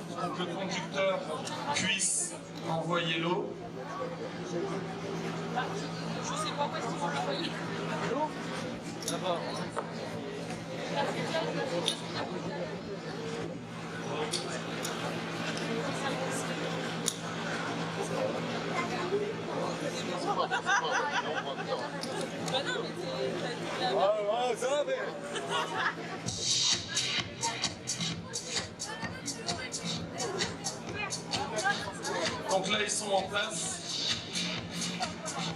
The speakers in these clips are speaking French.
pour que le conducteur puisse envoyer l'eau. Je sais pas où est-ce qu'ils vont l'envoyer. L'eau là-bas. Bah non, mais ça va. Donc là, ils sont en place.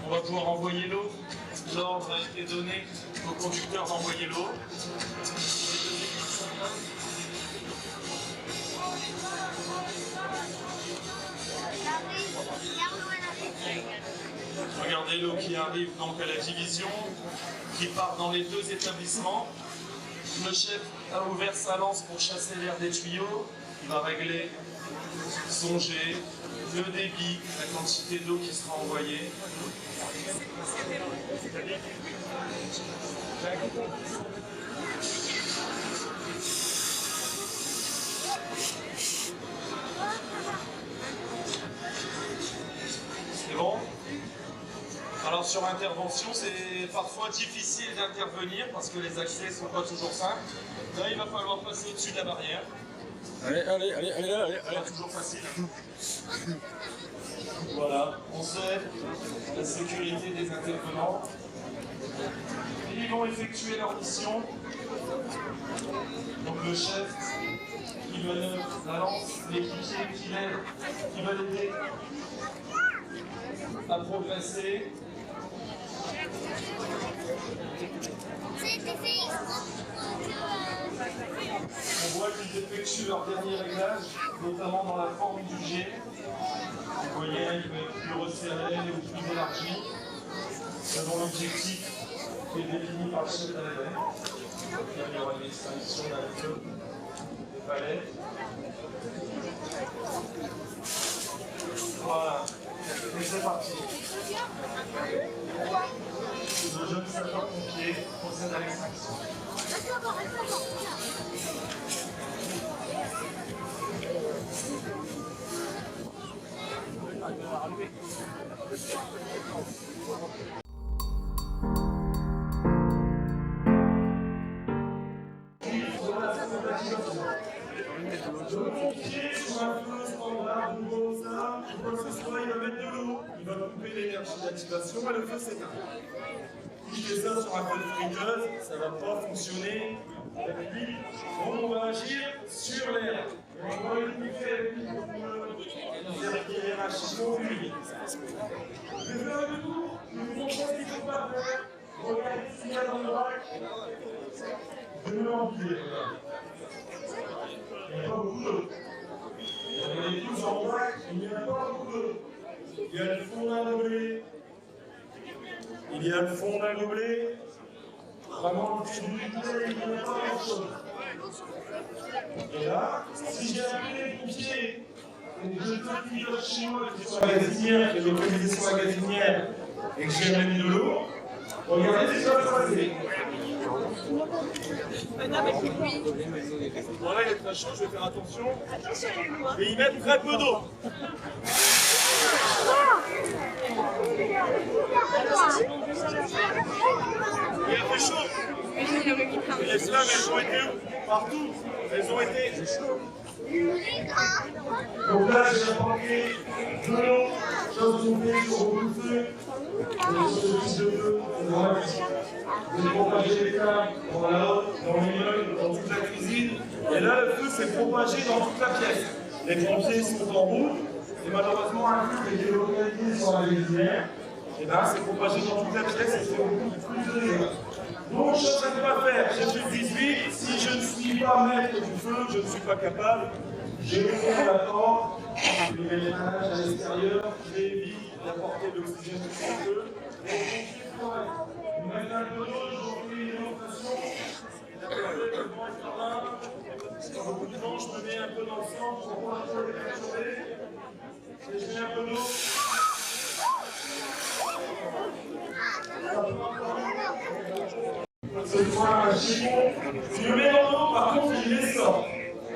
On va pouvoir envoyer l'eau. L'ordre a été donné au conducteur d'envoyer l'eau. Regardez l'eau qui arrive donc à la division, qui part dans les deux établissements. Le chef a ouvert sa lance pour chasser l'air des tuyaux. Il va régler son jet, le débit, la quantité d'eau qui sera envoyée. C'est bon? Alors sur intervention, c'est parfois difficile d'intervenir parce que les accès ne sont pas toujours simples. Là, il va falloir passer au-dessus de la barrière. Allez. Pas toujours facile. Voilà, on sait la sécurité des intervenants. Et ils vont effectuer leur mission. Donc le chef qui manœuvre la lance, l'équipier qui l'aide, qui va l'aider à progresser. On voit qu'ils effectuent leur dernier réglage, notamment dans la forme du jet. Vous voyez, il va être plus resserré ou plus élargi, selon l'objectif qui est défini par le chef à la mer. Il y aura une extinction d'un feu des palais. Voilà, et c'est parti. Le jeune sapeur-pompier procède à l'extinction. Le pompier, sur un feu standard, nouveau, ça, quoi que ce soit, il va mettre de l'eau, il va couper l'énergie d'activation et le feu s'éteint. Si je fais ça sur un feu de friteuse, ça ne va pas fonctionner avec lui. Donc on va agir sur l'air. On va unifier avec le Chimon lui. Je vais faire le tour, je vous montre ce qu'il faut pas faire. Regardez s'il y a dans le rack. Je me l'empile. Il n'y a pas beaucoup d'eau. On est tous en vrac, il n'y a pas beaucoup d'eau. Il y a le fond d'un gobelet. Il y a le fond d'un gobelet. Vraiment, le début du gobelet, il n'y a pas grand-chose. Et là, si j'ai appelé les pompiers, et que je fais un pilote chez moi, qui est sur la gazinière, qui est localisé sur la gazinière, et que j'ai amené de l'eau, regardez ce qui va se passer. Voilà, il est très chaud, je vais faire attention. Et y mettre très peu d'eau. Il a fait chaud. Et les flammes, elles ont été où? Partout. Elles ont été. Donc là, j'ai apporté de l'eau, chose qu'on fait sur beaucoup de feu. Sur le type de feu, j'ai propagé les flammes dans la haute, dans les meubles, dans toute la cuisine. Et là, le feu s'est propagé dans toute la pièce. Les pompiers sont en route. Et malheureusement, un feu qui était localisé sur la gazinière. Et là, c'est propagé dans toute la pièce et c'est beaucoup plus de dégâts. Donc, je ne sais pas faire. J'ai fait 18. Si je ne suis pas maître du feu, je ne suis pas capable. Je ouvre la porte, je mets les ménages à l'extérieur, j'évite d'apporter de l'oxygène sur le feu. Et je mets un peu d'eau, je fais une évacuation. Dans beaucoup de temps, je me mets un peu dans le sang pour pouvoir un peu les et je mets un peu d'eau. Cette fois, un chimon, je le mets dans l'eau, par contre, il les sort.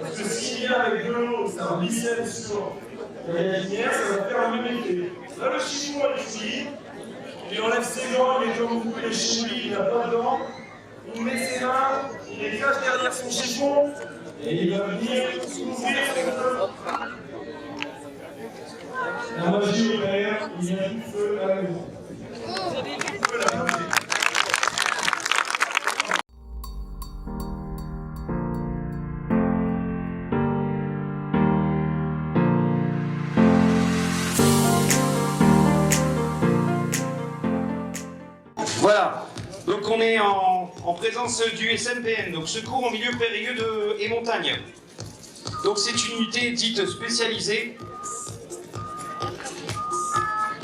Parce que s'il vient avec de l'eau, ça va glisser sur la lumière, ça va faire le même effet. Là, le chiffon est ici, il enlève ses dents, il est comme vous pouvez chez lui, il n'a pas de dents. Il met ses mains, il les cache derrière son chiffon, et il va venir ouvrir son feu. La magie opère, il y a du feu à la maison. Voilà, donc on est en présence du SMPN, donc Secours en milieu périlleux et montagne. Donc c'est une unité dite spécialisée.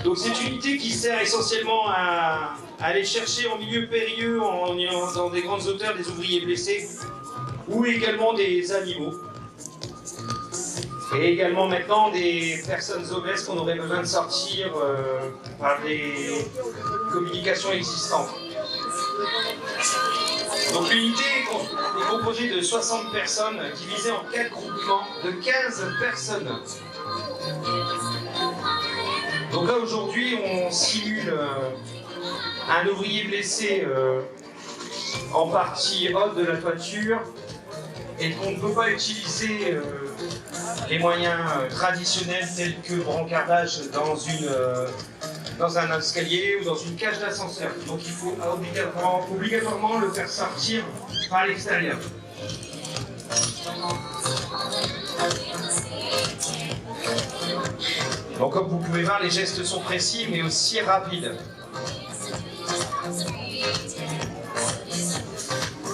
Donc c'est une unité qui sert essentiellement à aller chercher en milieu périlleux, dans des grandes hauteurs, des ouvriers blessés ou également des animaux. Et également maintenant des personnes obèses qu'on aurait besoin de sortir par des communications existantes. Donc l'unité est composée de 60 personnes divisées en 4 groupements de 15 personnes. Donc là aujourd'hui on simule un ouvrier blessé en partie haute de la toiture et qu'on ne peut pas utiliser les moyens traditionnels tels que le brancardage dans un escalier ou dans une cage d'ascenseur. Donc il faut obligatoirement le faire sortir par l'extérieur. Donc comme vous pouvez voir, les gestes sont précis mais aussi rapides.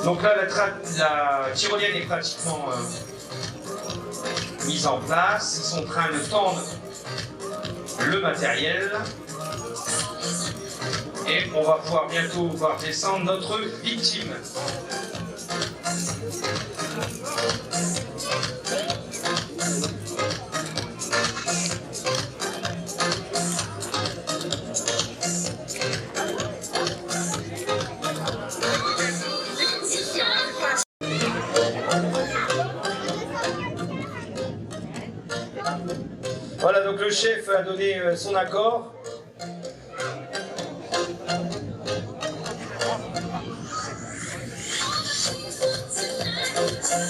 Donc là, la tyrolienne est pratiquement mise en place. Ils sont en train de tendre le matériel. Et on va pouvoir bientôt voir descendre notre victime. Voilà, donc le chef a donné son accord.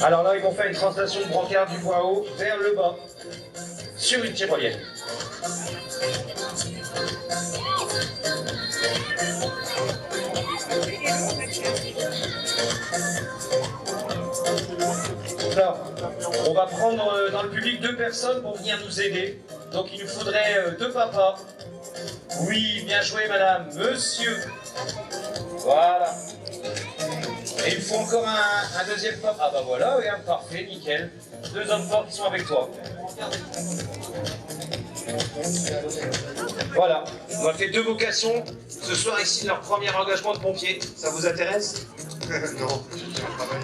Alors là, ils vont faire une translation de brancard du bois haut vers le bas, sur une tyrolienne. Là, on va prendre dans le public 2 personnes pour venir nous aider. Donc il nous faudrait 2 papas. Oui, bien joué madame, monsieur. Voilà. Et il faut encore un deuxième papa. Ah bah voilà, oui, parfait, nickel. 2 hommes forts qui sont avec toi. Voilà, on a fait 2 vocations. Ce soir ici, leur premier engagement de pompier. Ça vous intéresse? Non, j'ai un travail.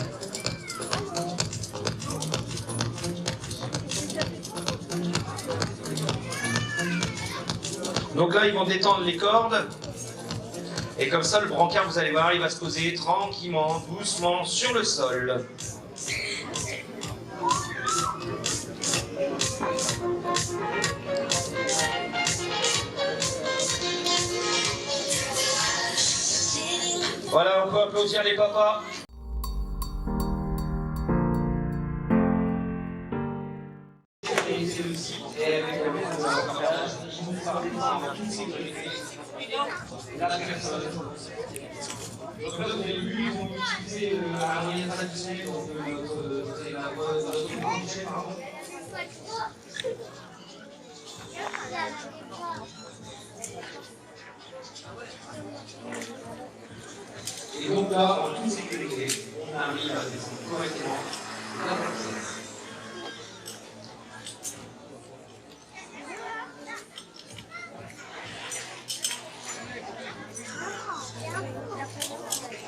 Donc là, ils vont détendre les cordes. Et comme ça, le brancard, vous allez voir, il va se poser tranquillement, doucement sur le sol. Voilà, on peut applaudir les papas. Donc là, vous avez vu, ils vont utiliser un moyen traditionnel, donc et donc là, en toute sécurité, on arrive à descendre correctement la personne.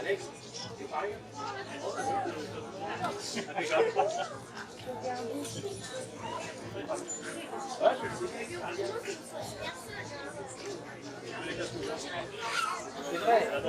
Alex, c'est pareil. C'est vrai.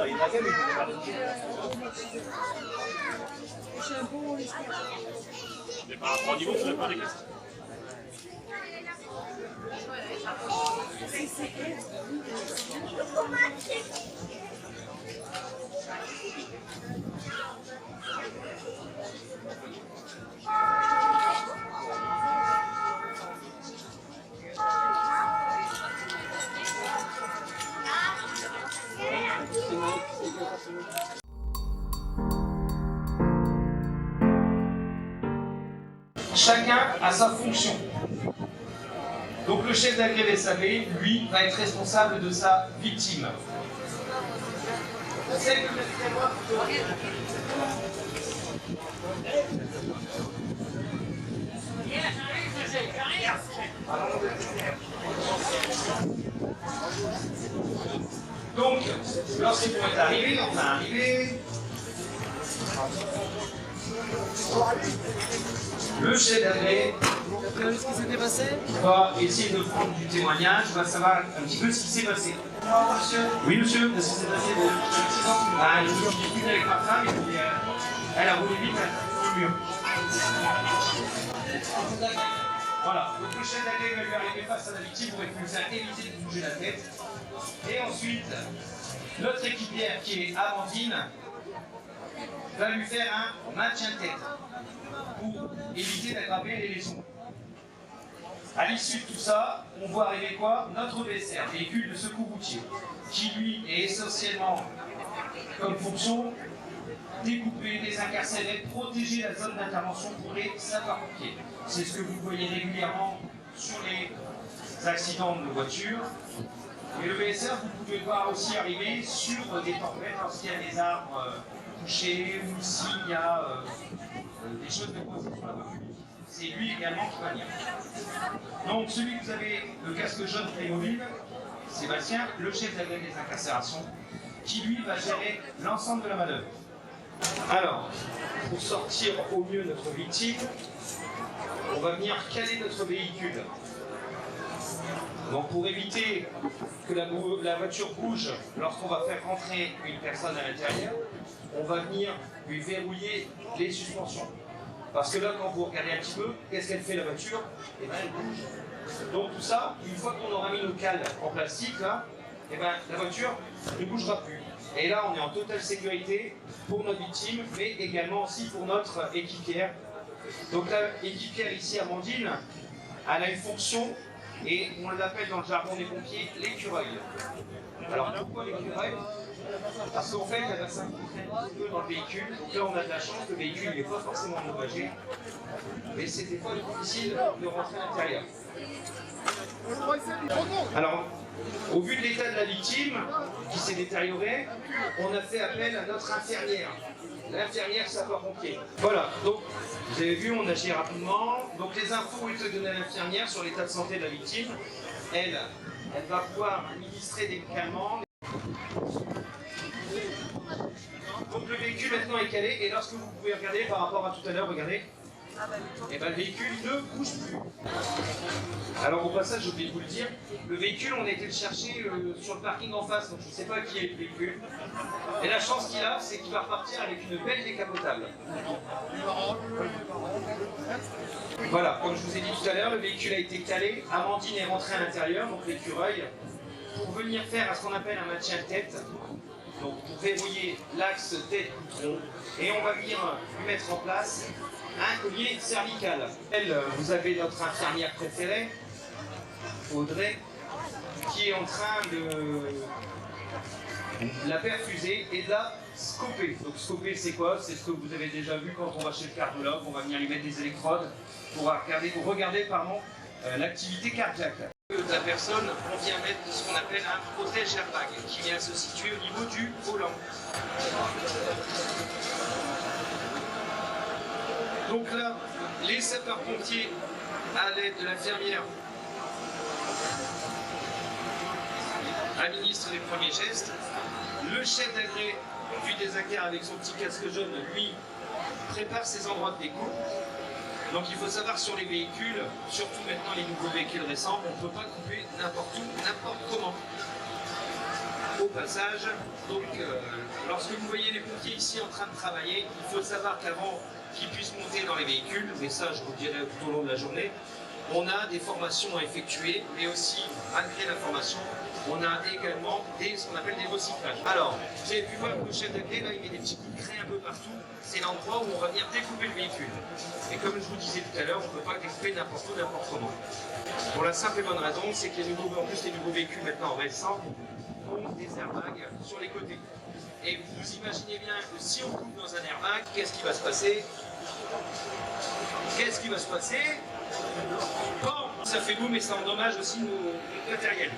Chacun a sa fonction. Donc le chef d'agrès SAV, lui, va être responsable de sa victime. Donc, lorsqu'ils vont être arrivés, on va arriver. Le chef d'agrès va essayer de prendre du témoignage, va savoir un petit peu ce qui s'est passé. Monsieur. Oui, monsieur, qu'est-ce qui s'est passé? Je me suis disputé avec ma femme et puis elle a roulé vite au mur. Voilà, donc le chef d'agrès va lui arriver face à la victime pour lui faire éviter de bouger la tête. Et ensuite, notre équipière qui est Amandine va lui faire un maintien de tête pour éviter d'aggraver les lésions. À l'issue de tout ça, on voit arriver quoi? Notre VSR, véhicule de secours routier, qui lui est essentiellement comme fonction découper, désincarcérer, protéger la zone d'intervention pour les sapeurs-pompiers. C'est ce que vous voyez régulièrement sur les accidents de voiture. Et le VSR, vous pouvez le voir aussi arriver sur des tempêtes lorsqu'il y a des arbres touchés ou s'il y a des choses de posées sur la voie publique. C'est lui également qui va venir. Donc celui que vous avez, le casque jaune Playmobil, Sébastien, le chef d'agrès des incarcérations, qui lui va gérer l'ensemble de la manœuvre. Alors, pour sortir au mieux notre victime, on va venir caler notre véhicule. Donc pour éviter que la voiture bouge lorsqu'on va faire rentrer une personne à l'intérieur, on va venir lui verrouiller les suspensions. Parce que là, quand vous regardez un petit peu, qu'est-ce qu'elle fait la voiture? Eh bien, elle bouge. Donc tout ça, une fois qu'on aura mis nos cales en plastique, là, eh bien, la voiture ne bougera plus. Et là, on est en totale sécurité pour notre victime, mais également aussi pour notre équipière. Donc la équipière ici, Amandine, elle a une fonction, et on l'appelle dans le jargon des pompiers l'écureuil. Alors pourquoi l'écureuil? Parce qu'en fait, elle va s'infiltrer un petit peu dans le véhicule. Donc là, on a de la chance, le véhicule n'est pas forcément endommagé, mais c'est des fois difficile de rentrer à l'intérieur. Alors, au vu de l'état de la victime, qui s'est détériorée, on a fait appel à notre infirmière, l'infirmière sapeur-pompier. Voilà, donc vous avez vu, on agit rapidement. Donc les infos ont été données à l'infirmière sur l'état de santé de la victime. Elle va pouvoir administrer des médicaments. Donc le véhicule maintenant est calé, et lorsque vous pouvez regarder par rapport à tout à l'heure, regardez, et ben le véhicule ne bouge plus. Alors au passage, j'ai oublié de vous le dire, le véhicule, on a été le chercher sur le parking en face, donc je ne sais pas qui est le véhicule. Et la chance qu'il a, c'est qu'il va repartir avec une belle décapotable. Voilà, comme je vous ai dit tout à l'heure, le véhicule a été calé, Amandine est rentrée à l'intérieur, donc l'écureuil, pour venir faire ce qu'on appelle un maintien de tête. Donc pour verrouiller l'axe tête-coutron, et on va venir lui mettre en place un collier cervical. Elle, vous avez notre infirmière préférée, Audrey, qui est en train de la perfuser et de la scoper. Donc scoper, c'est quoi? C'est ce que vous avez déjà vu quand on va chez le cardiologue, on va venir lui mettre des électrodes pour regarder l'activité cardiaque. La personne, on vient mettre ce qu'on appelle un protège airbag qui vient se situer au niveau du volant. Donc là, les sapeurs-pompiers, à l'aide de l'infirmière, administrent les premiers gestes. Le chef d'agrès du désacar avec son petit casque jaune, lui, prépare ses endroits de découpe. Donc il faut savoir sur les véhicules, surtout maintenant les nouveaux véhicules récents, on ne peut pas couper n'importe où, n'importe comment. au passage. Donc, lorsque vous voyez les pompiers ici en train de travailler, il faut savoir qu'avant qu'ils puissent monter dans les véhicules, mais ça je vous le dirai tout au long de la journée, on a des formations à effectuer, mais aussi, malgré la formation, on a également ce qu'on appelle des recyclages. Alors, vous avez pu voir que le chef d'agré, là, il met des petits coups de craie un peu partout. C'est l'endroit où on va venir découper le véhicule. Et comme je vous disais tout à l'heure, on ne peut pas découper n'importe où, n'importe comment. Pour la simple et bonne raison, c'est que les nouveaux véhicules maintenant récents ont des airbags sur les côtés. Et vous imaginez bien que si on coupe dans un airbag, qu'est-ce qui va se passer? Qu'est-ce qui va se passer? Bon, ça fait boum, mais ça endommage aussi notre matériel.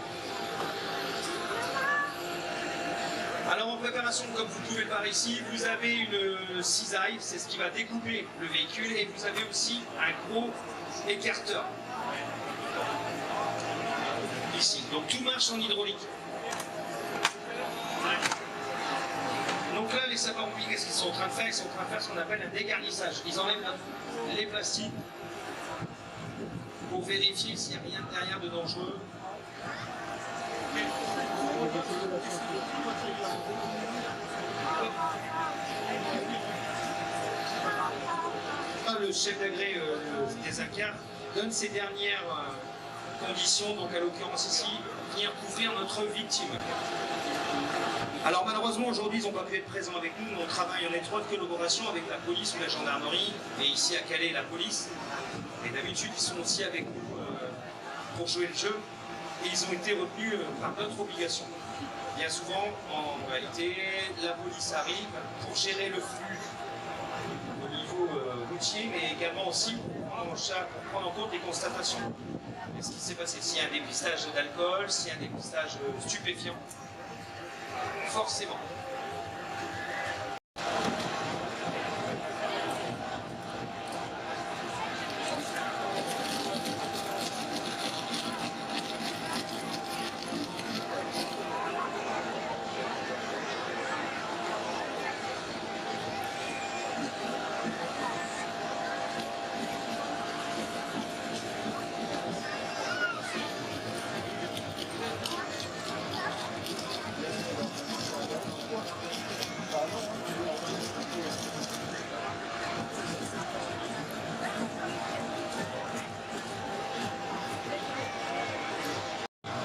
Alors en préparation, comme vous pouvez le voir ici, vous avez une cisaille, c'est ce qui va découper le véhicule, et vous avez aussi un gros écarteur. Ici, donc tout marche en hydraulique. Donc là, les sapeurs-pompiers, qu'est-ce qu'ils sont en train de faire? Ils sont en train de faire ce qu'on appelle un dégarnissage. Ils enlèvent les plastiques pour vérifier s'il n'y a rien derrière de dangereux. Le chef d'agré des ACAR donne ses dernières conditions, donc à l'occurrence ici, venir couvrir notre victime. Alors malheureusement aujourd'hui ils n'ont pas pu être présents avec nous, on travaille en étroite collaboration avec la police ou la gendarmerie, et ici à Calais la police, et d'habitude ils sont aussi avec nous pour jouer le jeu, et ils ont été retenus par d'autres obligations. Bien souvent, en réalité, la police arrive pour gérer le flux au niveau routier, mais également aussi pour prendre en compte les constatations. Et ce qui s'est passé, s'il y a un dépistage d'alcool, s'il y a un dépistage stupéfiant, forcément.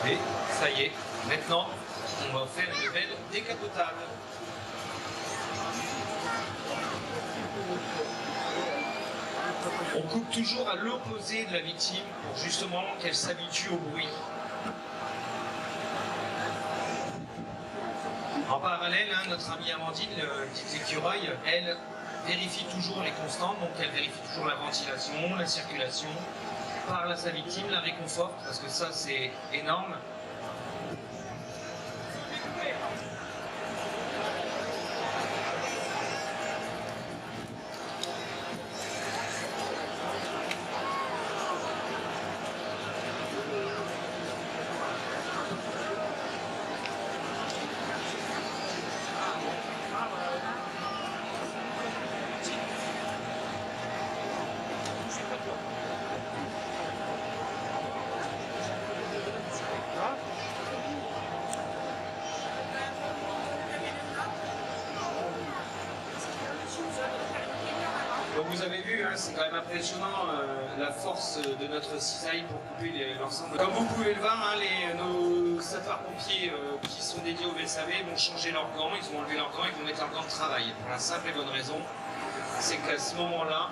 Et ça y est, maintenant, on va faire une belle décapotable. On coupe toujours à l'opposé de la victime pour justement qu'elle s'habitue au bruit. En parallèle, notre amie Amandine, dite l'écureuil, elle vérifie toujours les constantes, donc elle vérifie toujours la ventilation, la circulation, parle à sa victime, la réconforte, parce que ça c'est énorme. Donc vous avez vu, c'est quand même impressionnant la force de notre cisaille pour couper l'ensemble. Comme vous pouvez le voir, nos sapeurs-pompiers qui sont dédiés au VSAV vont changer leurs gants, ils vont enlever leurs gants et vont mettre leurs gants de travail. Pour la simple et bonne raison, c'est qu'à ce moment-là,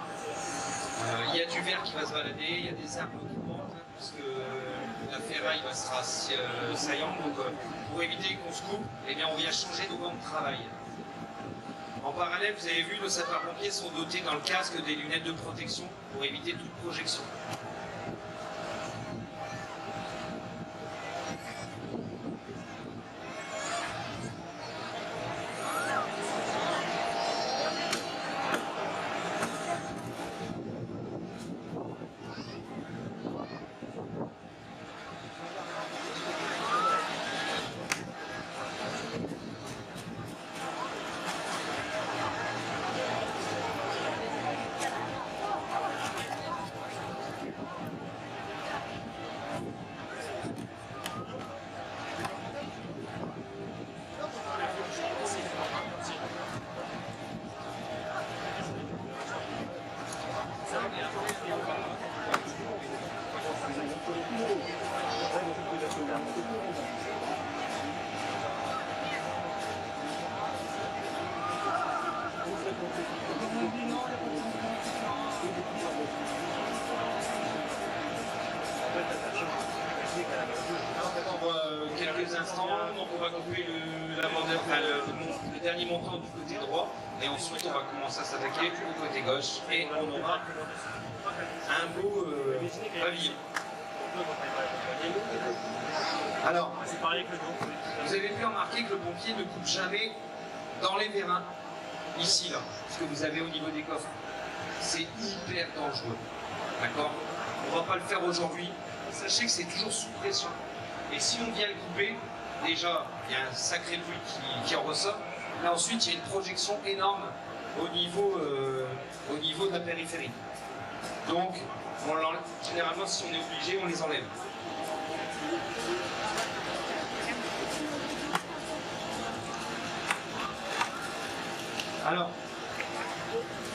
il y a du verre qui va se balader, il y a des arbres qui montent, parce que la ferraille sera saillante. Donc pour éviter qu'on se coupe, eh bien, on vient changer nos gants de travail. En parallèle, vous avez vu, nos sapeurs-pompiers sont dotés dans le casque des lunettes de protection pour éviter toute projection. on va couper le dernier montant du côté droit et ensuite on va commencer à s'attaquer au côté gauche et on aura un beau pavillon. Alors, vous avez pu remarquer que le pompier ne coupe jamais dans les vérins, ici, là, ce que vous avez au niveau des coffres. C'est hyper dangereux, d'accord? On ne va pas le faire aujourd'hui. Sachez que c'est toujours sous pression. Et si on vient le couper, déjà, il y a un sacré bruit qui en ressort. Mais ensuite, il y a une projection énorme au niveau de la périphérie. Donc, généralement, si on est obligé, on les enlève. Alors,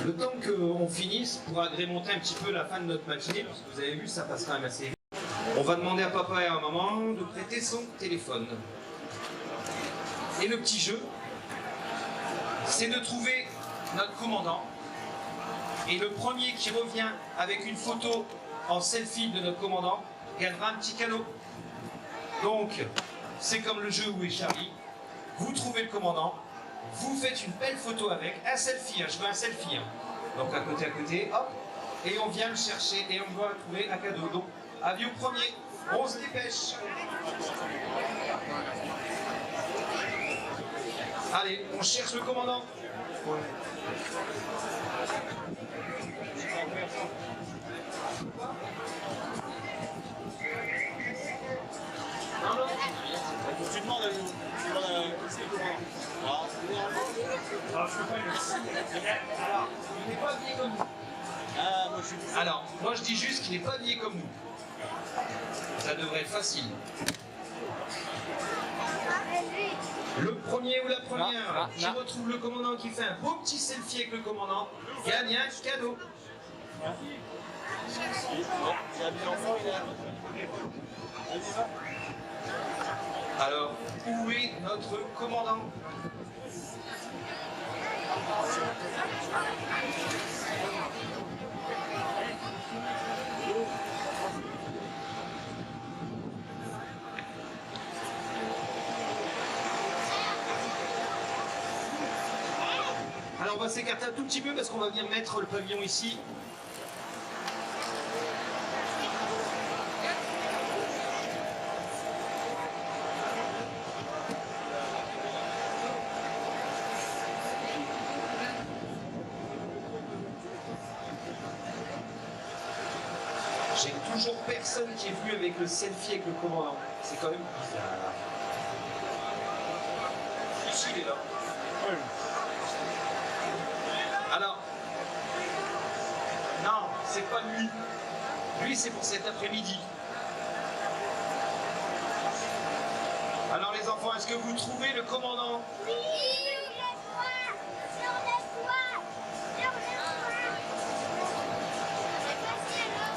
le temps qu'on finisse, pour agrémenter un petit peu la fin de notre matinée, parce que vous avez vu, ça passe quand même assez vite, on va demander à papa et à maman de prêter son téléphone. Et le petit jeu, c'est de trouver notre commandant. Et le premier qui revient avec une photo en selfie de notre commandant gagnera un petit cadeau. Donc, c'est comme le jeu Où est Charlie. Vous trouvez le commandant, vous faites une belle photo avec, un selfie, je veux un selfie. Donc à côté, hop, et on vient le chercher et on doit trouver un cadeau. Donc, avis au premier, on se dépêche. Allez, on cherche le commandant. Tu demandes à nous. Tu demandes à qui c'est le commandant. Alors, je peux pas Alors, il n'est pas habillé comme nous. Ah, moi je suis. Alors, moi je dis juste qu'il n'est pas habillé comme nous. Ça devrait être facile. Le premier ou la première, je retrouve le commandant qui fait un beau petit selfie avec le commandant, gagne un cadeau. J'ai habillé l'enfant, il est là. Alors, où est notre commandant? Alors on va s'écarter un tout petit peu parce qu'on va venir mettre le pavillon ici. J'ai toujours personne qui est venu avec le selfie avec le commandant. C'est quand même bizarre. Ici, il est là. Oui. Alors, non, c'est pas lui. Lui, c'est pour cet après-midi. Alors les enfants, est-ce que vous trouvez le commandant? Oui, on le voit. Sur le toit. Sur le toit. C'est facile, hein?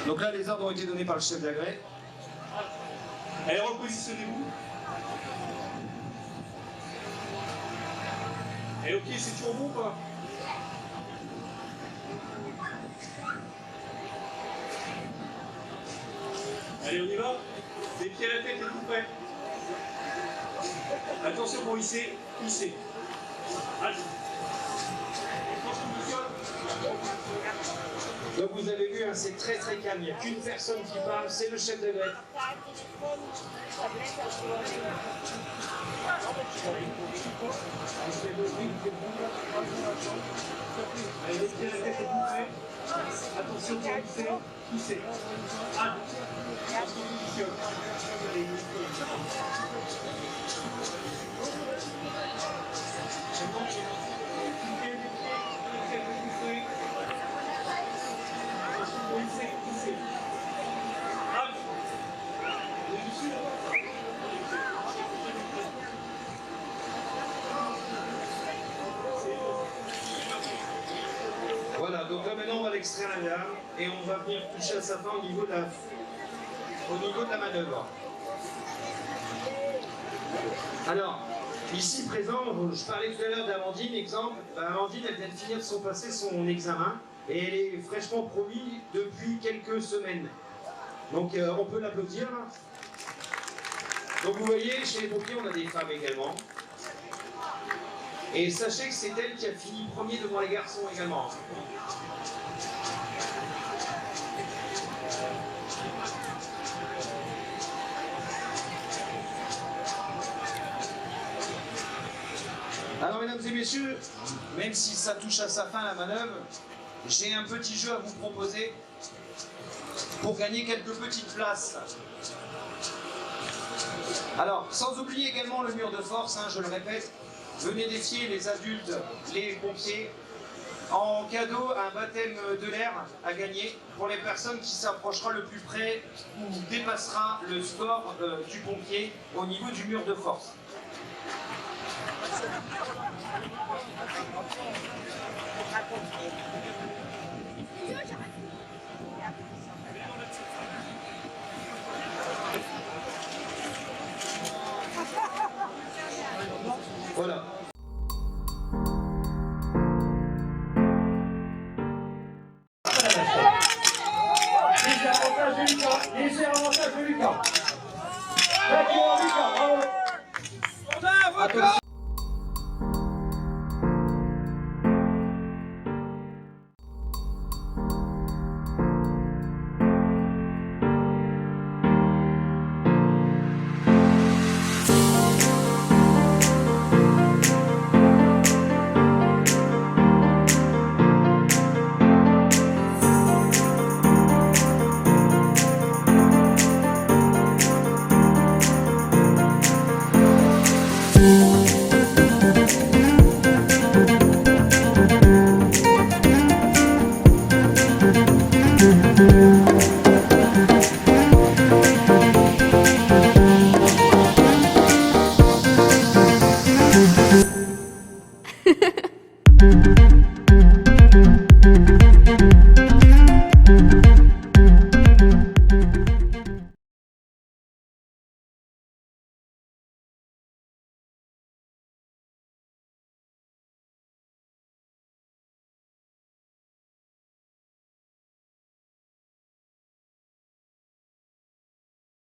Donc là, les ordres ont été donnés par le chef d'agrès. Allez, repositionnez-vous. Et ok, c'est toujours bon ou pas? Allez, on y va. Les pieds à la tête, êtes-vous prêts? Attention pour hisser, hisser. Allez. Donc vous avez vu, hein, c'est très très calme, il n'y a qu'une personne qui parle, c'est le chef de greffe. Allez, les pieds à la tête, êtes-vous prêts? Attention pour hisser, hisser. Allez. Attention pour hisser. Voilà, donc là maintenant on va l'extraire la lame et on va venir toucher à sa fin au niveau de la manœuvre. Alors, ici présent, je parlais tout à l'heure d'Amandine, exemple. Amandine, elle vient de finir de passer son examen et elle est fraîchement promise depuis quelques semaines. Donc on peut l'applaudir. Donc vous voyez, chez les pompiers, on a des femmes également. Et sachez que c'est elle qui a fini premier devant les garçons également. Alors mesdames et messieurs, même si ça touche à sa fin la manœuvre, j'ai un petit jeu à vous proposer pour gagner quelques petites places. Alors, sans oublier également le mur de force, hein, je le répète, venez défier les adultes, les pompiers, en cadeau un baptême de l'air à gagner pour les personnes qui s'approchera le plus près ou dépassera le score du pompier au niveau du mur de force. Voilà. Laissez avantage de Lucas. Lucas, bravo. Attention.